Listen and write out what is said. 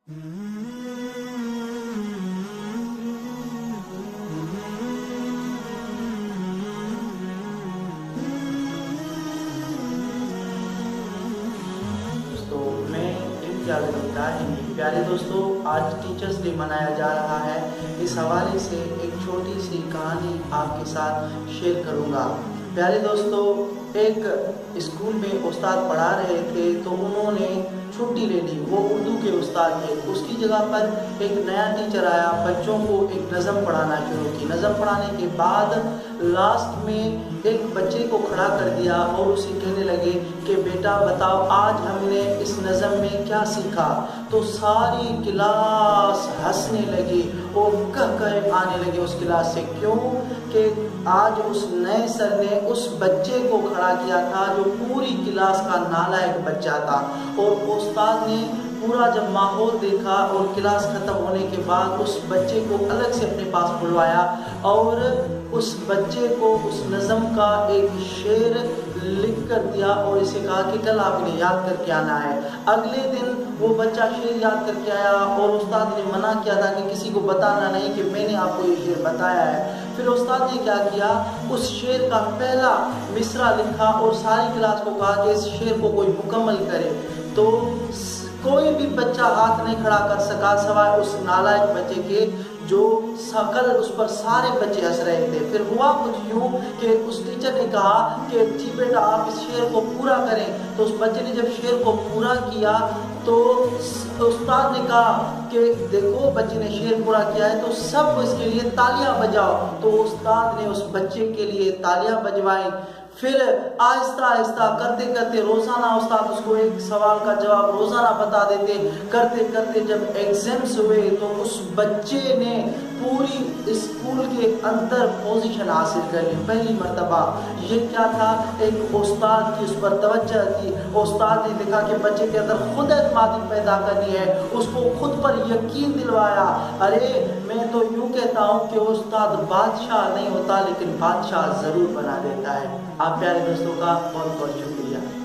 پیارے دوستوں، آج ٹیچرز ڈے منایا جا رہا ہے۔ اس حوالے سے ایک چھوٹی سی کہانی آپ کے ساتھ شیئر کروں گا۔ پیارے دوستوں، ایک اسکول میں استاد پڑھا رہے تھے تو انہوں نے چھٹی لے لی۔ وہ اردو کے استاد تھے۔ اس کی جگہ پر ایک نیا ٹیچر آیا، بچوں کو ایک نظم پڑھانا شروع کی۔ نظم پڑھانے کے بعد لاسٹ میں ایک بچے کو کھڑا کر دیا اور اسے کہنے لگے کہ بیٹا بتاؤ آج ہم نے اس نظم میں کیا سیکھا۔ تو ساری کلاس ہنسنے لگی اور کہہ آنے لگے اس کلاس سے۔ کیوں کہ آج اس نئے سر نے اس بچے کو کھڑا کیا تھا جو پوری کلاس کا نالائق بچہ تھا۔ اور استاد نے پورا جب ماحول دیکھا اور کلاس ختم ہونے کے بعد اس بچے کو الگ سے اپنے پاس بلوایا اور اس بچے کو اس نظم کا ایک شعر لکھ کر دیا اور اسے کہا کہ کل آپ نے یاد کر کے آنا ہے۔ اگلے دن وہ بچہ شعر یاد کر کے آیا اور استاد نے منع کیا تھا کہ کسی کو بتانا نہیں کہ میں نے آپ کو یہ شعر بتایا ہے۔ پھر استاد نے کیا کیا، اس شعر کا پہلا مصرع لکھا اور ساری کلاس کو کہا کہ اس شعر کو کوئی مکمل کرے۔ تو کوئی بھی بچہ ہاتھ نہیں کھڑا کر سکا سوائے اس نالائق بچے کے جو کل اس پر سارے بچے ہنس رہے تھے۔ پھر ہوا کچھ یوں کہ اس ٹیچر نے کہا کہ جی بیٹا آپ اس شعر کو پورا کریں۔ تو اس بچے نے جب شعر کو پورا کیا تو استاد نے کہا کہ دیکھو بچے نے شعر پورا کیا ہے تو سب اس کے لیے تالیاں بجاؤ۔ تو استاد نے اس بچے کے لیے تالیاں بجوائیں۔ پھر آہستہ آہستہ کرتے کرتے روزانہ استاد اس کو ایک سوال کا جواب روزانہ بتا دیتے۔ کرتے کرتے جب ایگزامس ہوئے تو اس بچے نے پوری اسکول کے اندر پوزیشن حاصل کر لی پہلی مرتبہ۔ یہ کیا تھا، ایک استاد کی اس پر توجہ تھی۔ استاد نے دیکھا کہ بچے کے اندر خود اعتمادی پیدا کرنی ہے، اس کو خود پر یقین دلوایا۔ ارے میں تو یوں کہتا ہوں کہ استاد بادشاہ نہیں ہوتا لیکن بادشاہ ضرور بنا دیتا ہے۔ آپ پیارے دوستوں کا بہت بہت شکریہ۔